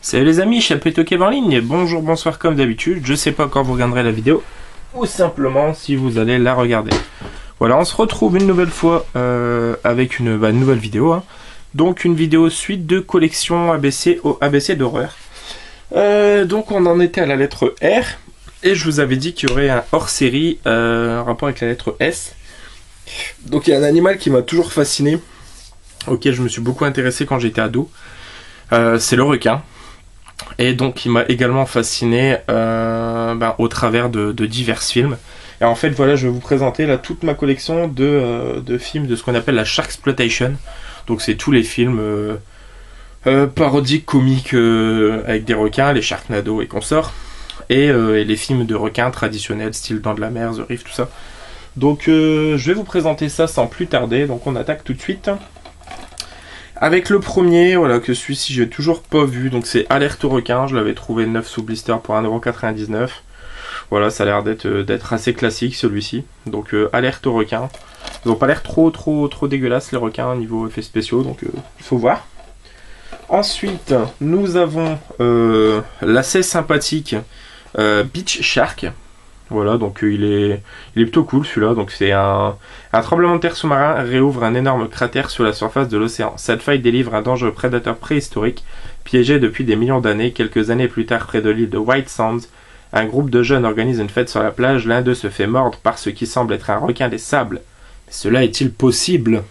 Salut les amis, Chapiteau Kev en ligne, bonjour, bonsoir comme d'habitude, je sais pas quand vous regarderez la vidéo, ou simplement si vous allez la regarder. Voilà, on se retrouve une nouvelle fois avec une nouvelle vidéo, hein. Donc une vidéo suite de collection ABC au ABC d'horreur. Donc on en était à la lettre R, et je vous avais dit qu'il y aurait un hors-série en rapport avec la lettre S. Donc il y a un animal qui m'a toujours fasciné, auquel je me suis beaucoup intéressé quand j'étais ado, c'est le requin. Et donc il m'a également fasciné au travers de divers films. Et en fait voilà, je vais vous présenter là toute ma collection de films de ce qu'on appelle la Sharksploitation. Donc c'est tous les films parodiques, comiques avec des requins, les Sharknado et consorts. Et les films de requins traditionnels, style Dents de la Mer, The Reef, tout ça. Donc je vais vous présenter ça sans plus tarder, donc on attaque tout de suite. Avec le premier, voilà, que celui-ci j'ai toujours pas vu, donc c'est Alerte au requin, je l'avais trouvé neuf sous blister pour 1,99€. Voilà, ça a l'air d'être assez classique celui-ci. Donc Alerte au requin. Ils n'ont pas l'air trop dégueulasses les requins niveau effets spéciaux, donc il faut voir. Ensuite, nous avons l'assez sympathique Beach Shark. Voilà, donc il est plutôt cool celui-là. Donc c'est un tremblement de terre sous-marin réouvre un énorme cratère sur la surface de l'océan. Cette faille délivre un dangereux prédateur préhistorique piégé depuis des millions d'années. Quelques années plus tard, près de l'île de White Sands, un groupe de jeunes organise une fête sur la plage. L'un d'eux se fait mordre par ce qui semble être un requin des sables. Mais cela est-il possible?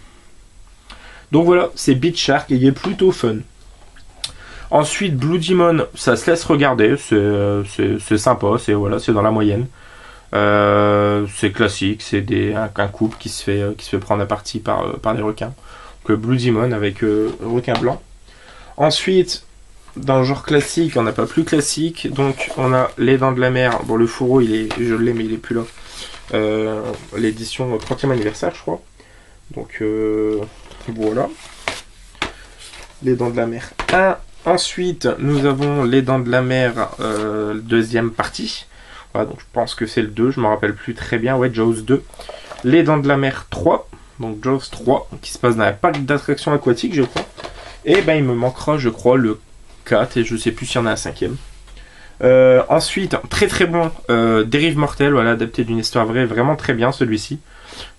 Donc voilà, c'est Beach Shark et il est plutôt fun. Ensuite, Blue Demon, ça se laisse regarder, c'est sympa, c'est dans la moyenne. C'est classique, c'est un couple qui se fait prendre à partie par des requins. Donc Blue Demon avec requin blanc. Ensuite, dans le genre classique, on n'a pas plus classique, donc on a Les Dents de la Mer. Bon, le fourreau, je l'ai, mais il est plus là. L'édition 30e anniversaire, je crois. Donc voilà. Les Dents de la Mer 1. Ensuite, nous avons Les Dents de la Mer, deuxième partie. Voilà, donc je pense que c'est le 2, je me rappelle plus très bien. Ouais, Jaws 2. Les Dents de la Mer 3. Donc Jaws 3, qui se passe dans un parc d'attractions aquatiques, je crois. Et ben il me manquera, je crois, le 4, et je sais plus s'il y en a un cinquième. Ensuite, très bon, Dérive mortelle, voilà, adapté d'une histoire vraie, vraiment très bien celui-ci.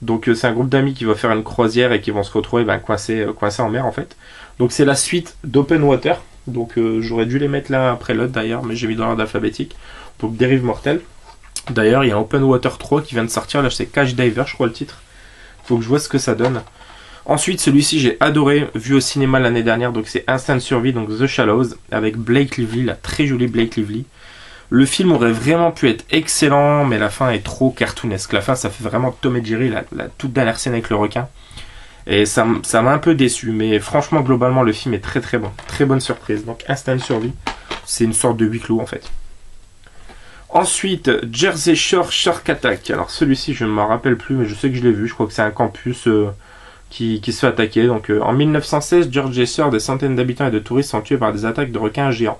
Donc c'est un groupe d'amis qui va faire une croisière et qui vont se retrouver coincés en mer en fait. Donc c'est la suite d'Open Water. Donc j'aurais dû les mettre l'un après l'autre d'ailleurs, mais j'ai mis dans l'ordre alphabétique. Donc Dérive mortelle. D'ailleurs il y a Open Water 3 qui vient de sortir, là c'est Cash Diver je crois le titre. Faut que je vois ce que ça donne. Ensuite celui-ci j'ai adoré, vu au cinéma l'année dernière, donc c'est Instant Survie, donc The Shallows, avec Blake Lively, la très jolie Blake Lively. Le film aurait vraiment pu être excellent, mais la fin est trop cartoonesque. La fin ça fait vraiment Tom et Jerry, la toute dernière scène avec le requin. Et ça m'a un peu déçu, mais franchement globalement le film est très bon. Très bonne surprise, donc Instant Survie, c'est une sorte de huis clos en fait. Ensuite, Jersey Shore Shark Attack. Alors celui-ci, je ne m'en rappelle plus, mais je sais que je l'ai vu. Je crois que c'est un campus qui se fait attaquer. Donc en 1916, Jersey Shore, des centaines d'habitants et de touristes sont tués par des attaques de requins géants.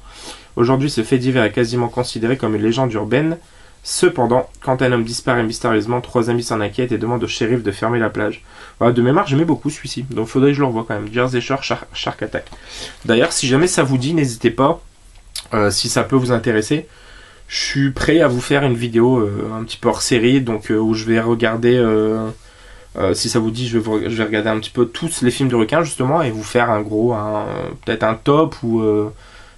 Aujourd'hui, ce fait divers est quasiment considéré comme une légende urbaine. Cependant, quand un homme disparaît mystérieusement, 3 amis s'en inquiètent et demandent au shérif de fermer la plage. Voilà, de mémoire, j'aimais beaucoup celui-ci. Donc faudrait que je le revoie quand même. Jersey Shore Shark Attack. D'ailleurs, si jamais ça vous dit, n'hésitez pas. Si ça peut vous intéresser. Je suis prêt à vous faire une vidéo un petit peu hors série, donc où je vais regarder, si ça vous dit, je vais regarder un petit peu tous les films de requins justement et vous faire peut-être un top ou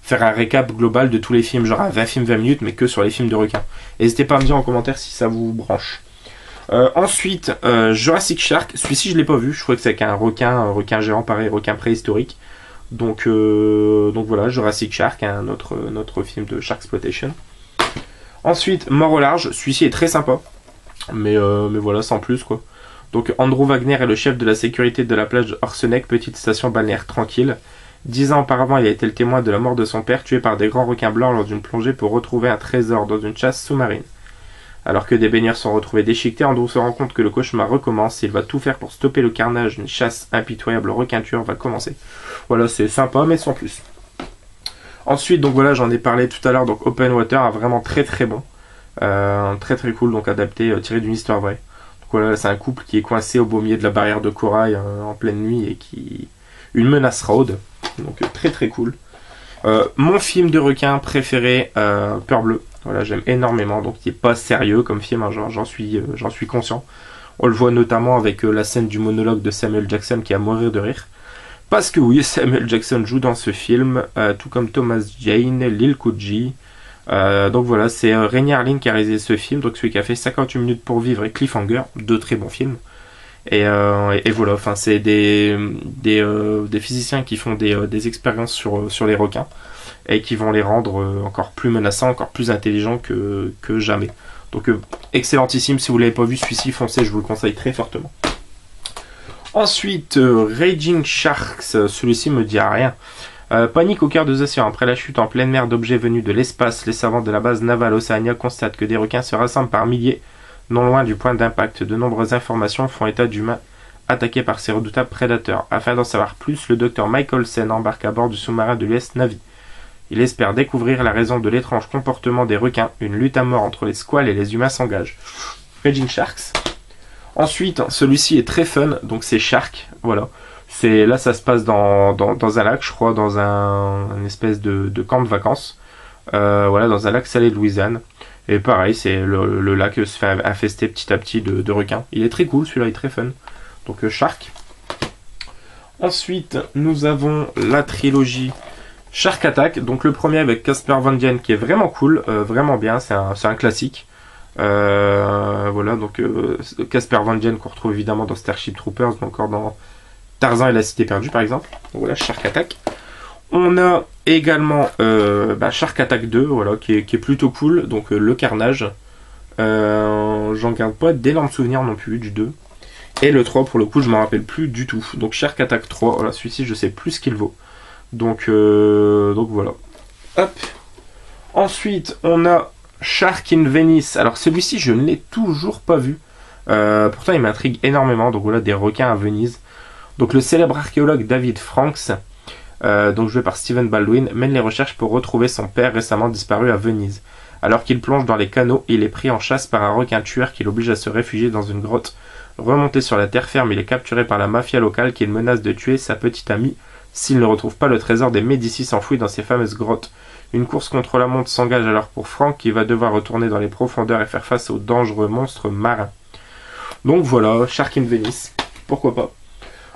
faire un récap global de tous les films, genre un 20 films 20 minutes, mais que sur les films de requins. N'hésitez pas à me dire en commentaire si ça vous branche. Ensuite, Jurassic Shark, celui-ci je l'ai pas vu, je crois que c'est avec un requin géant pareil, requin préhistorique. Donc voilà, Jurassic Shark, notre film de Sharksploitation. Ensuite, Mort au large, celui-ci est très sympa, mais voilà, sans plus quoi. Donc Andrew Wagner est le chef de la sécurité de la plage de Horseneck, petite station balnéaire tranquille. 10 ans auparavant, il a été le témoin de la mort de son père, tué par des grands requins blancs lors d'une plongée pour retrouver un trésor dans une chasse sous-marine. Alors que des baigneurs sont retrouvés déchiquetés, Andrew se rend compte que le cauchemar recommence et il va tout faire pour stopper le carnage. Une chasse impitoyable aux requintures va commencer. Voilà, c'est sympa, mais sans plus. Ensuite, donc voilà, j'en ai parlé tout à l'heure, donc Open Water, vraiment très bon. Très cool, donc adapté, tiré d'une histoire vraie. Donc voilà, c'est un couple qui est coincé au beau milieu de la barrière de corail en pleine nuit et qui... Une menace rôde. Donc très cool. Mon film de requin préféré, Peur Bleue. Voilà, j'aime énormément, donc il n'est pas sérieux comme film, hein, j'en suis conscient. On le voit notamment avec la scène du monologue de Samuel Jackson qui est à mourir de rire. Parce que oui, Samuel Jackson joue dans ce film, tout comme Thomas Jane, Lil Kudji. Donc voilà, c'est Rémi Harlin qui a réalisé ce film, donc celui qui a fait 58 minutes pour vivre et Cliffhanger, deux très bons films. Et voilà, enfin c'est des physiciens qui font des expériences sur les requins et qui vont les rendre encore plus menaçants, encore plus intelligents que jamais. Donc excellentissime, si vous l'avez pas vu celui-ci, foncez, je vous le conseille très fortement. Ensuite, Raging Sharks, celui-ci me dit rien. Panique au cœur des océans. Après la chute en pleine mer d'objets venus de l'espace, les savants de la base navale Oceania constatent que des requins se rassemblent par milliers, non loin du point d'impact. De nombreuses informations font état d'humains attaqués par ces redoutables prédateurs. Afin d'en savoir plus, le docteur Michael Sen embarque à bord du sous-marin de l'US Navy. Il espère découvrir la raison de l'étrange comportement des requins. Une lutte à mort entre les squales et les humains s'engage. Raging Sharks. Ensuite, celui-ci est très fun, donc c'est Shark, voilà. Là, ça se passe dans un lac, je crois, dans une espèce de camp de vacances. Voilà, dans un lac salé de Louisiane. Et pareil, c'est le lac se fait infester petit à petit de requins. Il est très cool, celui-là est très fun. Donc Shark. Ensuite, nous avons la trilogie Shark Attack. Donc le premier avec Casper Van Dien qui est vraiment cool, vraiment bien, c'est un classique. Voilà, donc Casper Van Dien qu'on retrouve évidemment dans Starship Troopers, mais encore dans Tarzan et la Cité Perdue par exemple. Donc voilà, Shark Attack. On a également Shark Attack 2, voilà, qui est plutôt cool, donc le carnage. J'en garde pas d'énormes souvenirs non plus du 2. Et le 3 pour le coup je m'en rappelle plus du tout. Donc Shark Attack 3, voilà, celui-ci je sais plus ce qu'il vaut. Donc voilà. Hop. Ensuite on a Shark in Venice. Alors celui-ci je ne l'ai toujours pas vu. Pourtant il m'intrigue énormément. Donc voilà, des requins à Venise. Donc le célèbre archéologue David Franks, donc joué par Steven Baldwin, mène les recherches pour retrouver son père récemment disparu à Venise. Alors qu'il plonge dans les canaux, il est pris en chasse par un requin tueur qui l'oblige à se réfugier dans une grotte. Remonté sur la terre ferme, il est capturé par la mafia locale qui le menace de tuer sa petite amie s'il ne retrouve pas le trésor des Médicis enfoui dans ces fameuses grottes. Une course contre la montre s'engage alors pour Frank qui va devoir retourner dans les profondeurs et faire face aux dangereux monstres marins. Donc voilà, Shark in Venice, pourquoi pas.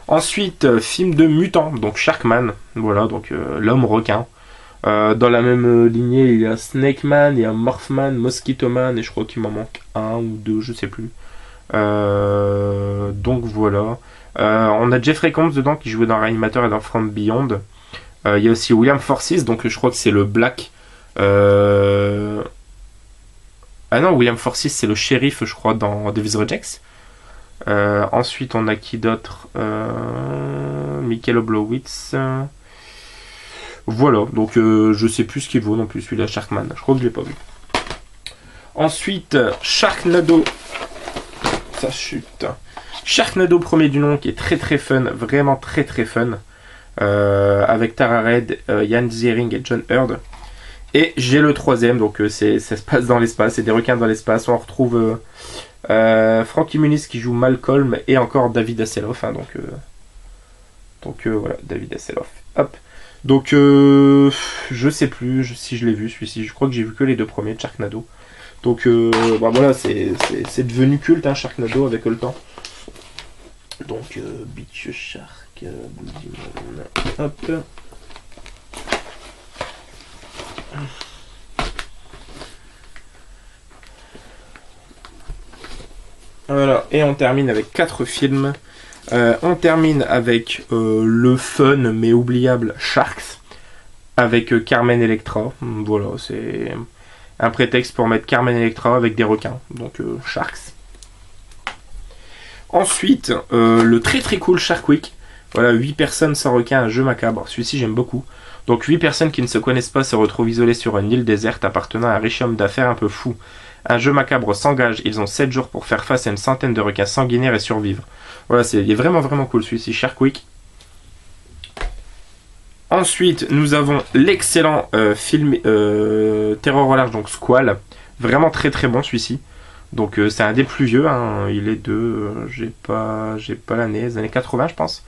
Ensuite, film de mutants, donc Sharkman, voilà, donc l'homme requin. Dans la même lignée, il y a Snake Man, il y a Morphman, Mosquito Man, et je crois qu'il m'en manque un ou deux, je sais plus. Donc voilà. On a Jeffrey Combs dedans qui jouait dans Reanimator et dans From Beyond. Il y a aussi William Forsythe, donc je crois que c'est le Black. Ah non, William Forsythe c'est le shérif, je crois, dans Devil's Rejects. Ensuite, on a qui d'autre? Michael Oblowitz. Voilà, donc je sais plus ce qu'il vaut non plus celui-là, Sharkman. Je crois que je l'ai pas vu. Ensuite, Sharknado. Ça chute. Sharknado premier du nom qui est très très fun, vraiment très très fun. Avec Tara Reid, Ian Ziering et John Hurd. Et j'ai le troisième, donc ça se passe dans l'espace, c'est des requins dans l'espace. On retrouve Frankie Muniz qui joue Malcolm et encore David Hasselhoff. Hein, donc voilà, David Hasselhoff. Hop. Donc je sais plus si je l'ai vu celui-ci. Je crois que j'ai vu que les deux premiers de Sharknado. Donc voilà, c'est devenu culte hein, Sharknado avec le temps. Donc Beach Shark, hop. Voilà, et on termine avec 4 films. On termine avec le fun mais oubliable Sharks, avec Carmen Electra. Voilà, c'est un prétexte pour mettre Carmen Electra avec des requins. Donc Sharks. Ensuite, le très très cool Shark Week. Voilà, 8 personnes sans requin, un jeu macabre. Celui-ci j'aime beaucoup. Donc 8 personnes qui ne se connaissent pas se retrouvent isolées sur une île déserte appartenant à un riche homme d'affaires un peu fou. Un jeu macabre s'engage, ils ont 7 jours pour faire face à une centaine de requins sanguinaires et survivre. Voilà, il est vraiment vraiment cool celui-ci, Shark Week. Ensuite, nous avons l'excellent film Terror au large, donc Squall. Vraiment très très bon celui-ci. Donc c'est un des plus vieux, hein. Il est de, j'ai pas l'année, les années 80 je pense.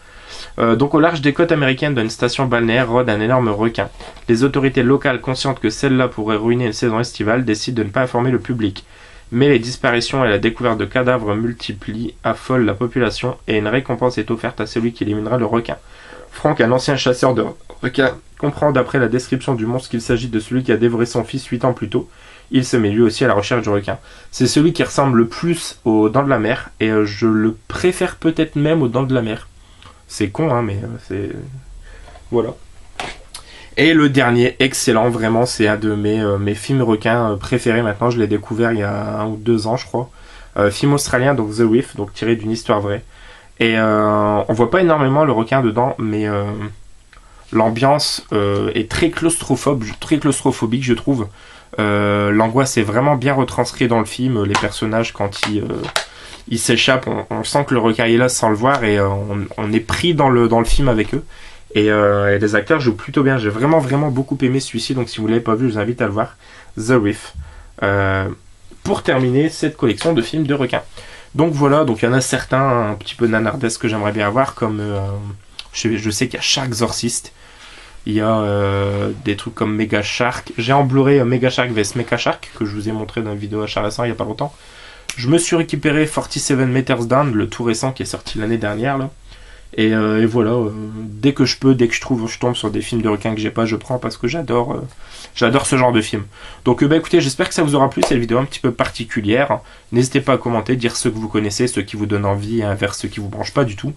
Donc au large des côtes américaines d'une station balnéaire rôde un énorme requin. Les autorités locales, conscientes que celle-là pourrait ruiner une saison estivale, décident de ne pas informer le public. Mais les disparitions et la découverte de cadavres multiplient, affolent la population et une récompense est offerte à celui qui éliminera le requin. Frank, un ancien chasseur de requins, comprend d'après la description du monstre qu'il s'agit de celui qui a dévoré son fils 8 ans plus tôt. Il se met lui aussi à la recherche du requin. C'est celui qui ressemble le plus aux dents de la mer et je le préfère peut-être même aux dents de la mer. C'est con, hein, mais c'est... Voilà. Et le dernier, excellent, vraiment, c'est un de mes films requins préférés maintenant. Je l'ai découvert il y a 1 ou 2 ans, je crois. Film australien, donc The Reef, donc tiré d'une histoire vraie. Et on voit pas énormément le requin dedans, mais l'ambiance est très claustrophobique, je trouve. L'angoisse est vraiment bien retranscrite dans le film. Les personnages, quand ils s'échappent, on sent que le requin est là sans le voir et on est pris dans le film avec eux. Et les acteurs jouent plutôt bien. J'ai vraiment beaucoup aimé celui-ci. Donc si vous l'avez pas vu, je vous invite à le voir. The Reef. Pour terminer cette collection de films de requins. Donc voilà, donc il y en a certains un petit peu nanardesques que j'aimerais bien avoir, comme je sais qu'il y a Shark Exorcist. Il y a des trucs comme Mega Shark. J'ai en Blu-ray Mega Shark vs Mecha Shark, que je vous ai montré dans une vidéo achat récent il y a pas longtemps. Je me suis récupéré 47 Meters Down, le tout récent qui est sorti l'année dernière là. Et voilà, dès que je peux, dès que je tombe sur des films de requins que j'ai pas, je prends parce que j'adore ce genre de film. Donc bah écoutez, j'espère que ça vous aura plu cette vidéo un petit peu particulière. N'hésitez pas à commenter, dire ceux que vous connaissez, ceux qui vous donnent envie, vers ceux qui vous branchent pas du tout.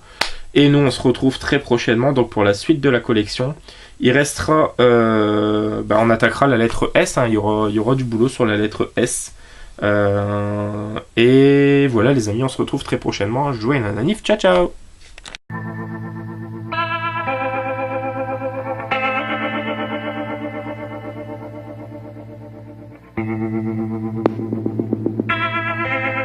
Et nous on se retrouve très prochainement donc pour la suite de la collection. Il restera, on attaquera la lettre S, hein, il y aura du boulot sur la lettre S. Et voilà les amis, on se retrouve très prochainement. Joyeux nananif, ciao ciao. Thank you.